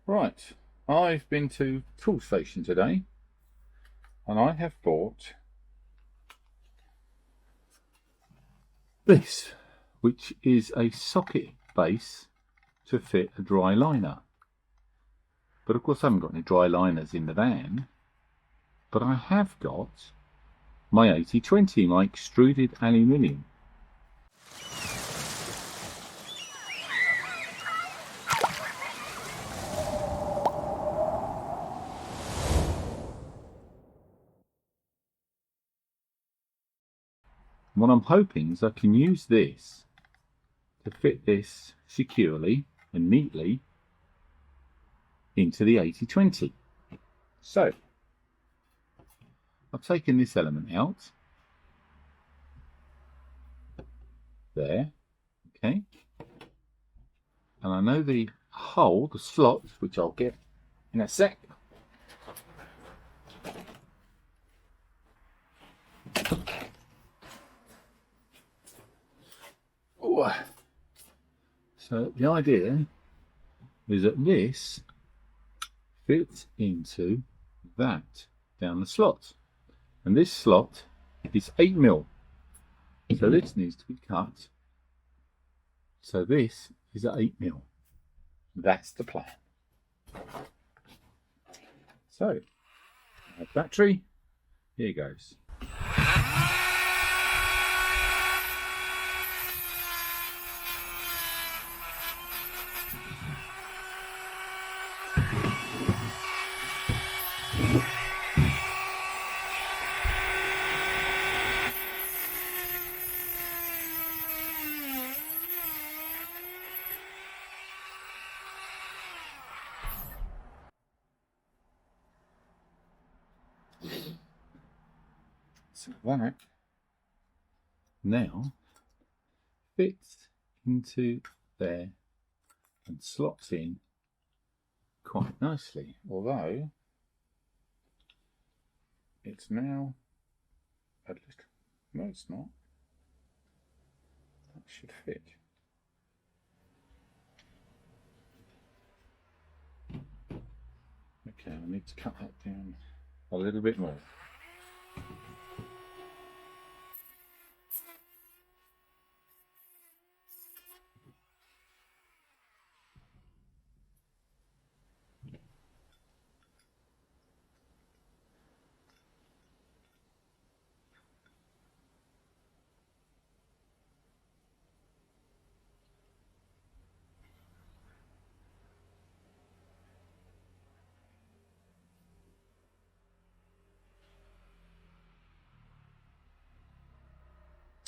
Right, I've been to Tool Station today and I have bought this, which is a socket base to fit a dry liner. But of course I haven't got any dry liners in the van, but I have got my 80/20, my extruded aluminium. What I'm hoping is I can use this to fit this securely and neatly into the 80/20. So I've taken this element out. There, okay. And I know the hole, the slot, which I'll get in a sec. Oh. So the idea is that this fits into that down the slot, and this slot is 8mm, so this needs to be cut. So this is at 8mm. That's the plan. So battery, here goes. So that now fits into there and slots in quite nicely, although it's now a little, no it's not, that should fit. Okay, I need to cut that down a little bit more.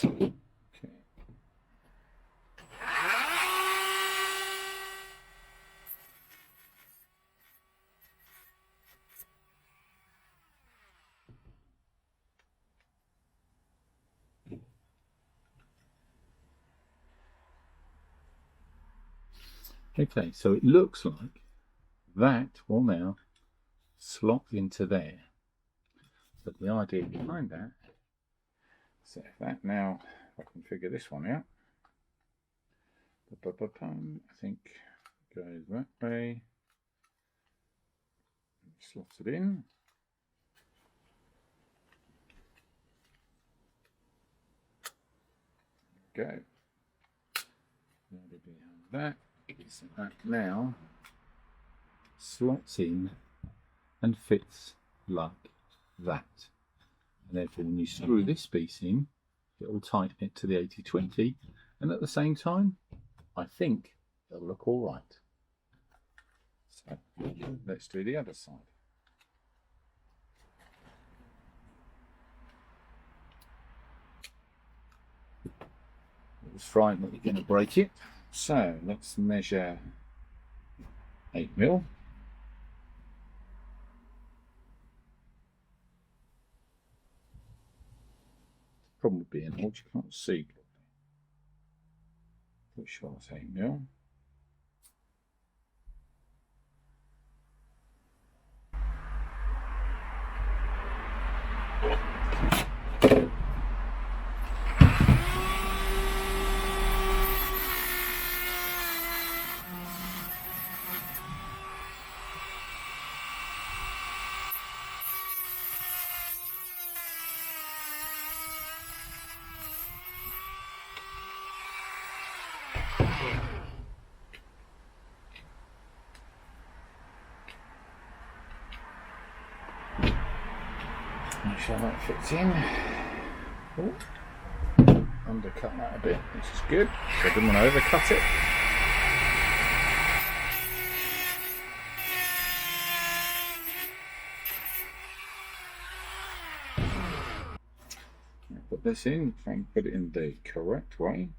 Okay. Okay, so it looks like that will now slot into there. But the idea behind that, so if that now, if I can figure this one out, I think goes that way, slots it in. Go. That is that now slots in and fits like that. And therefore when you screw this piece in, it will tighten it to the 80/20, and at the same time I think it'll look all right. So let's do the other side. I was frightened that you're going to break it, so let's measure 8mm. Problem with being old, you can't see. Pretty sure it's 8mm. Make sure that fits in. Oh, undercut that a bit, which is good. So I didn't want to overcut it. Put this in, try and put it in the correct way.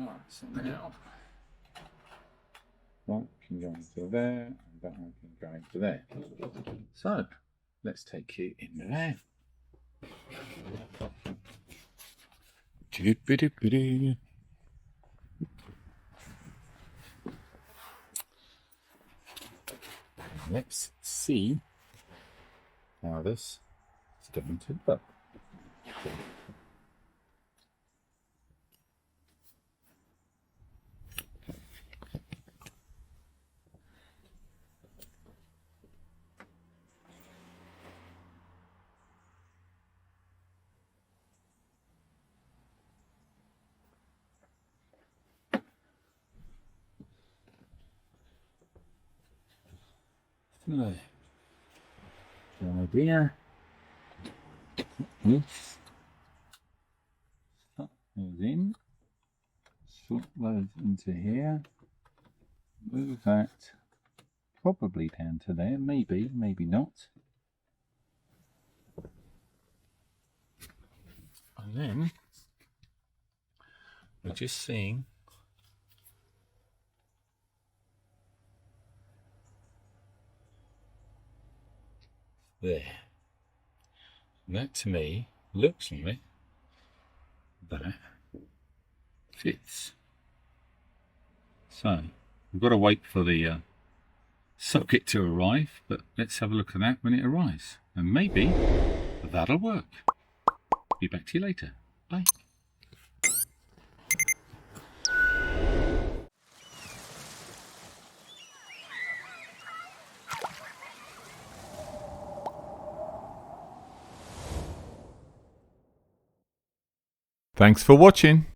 Alright, so now that can go into there, and that one can go into there. So let's take it into there. Let's see how this is going to look. Idea. This slot those in, slot those into here, move that probably down to there, maybe not. And then we're just seeing there. And that to me looks like that fits. So we've got to wait for the socket to arrive, but let's have a look at that when it arrives. And maybe that'll work. Be back to you later. Bye. Thanks for watching.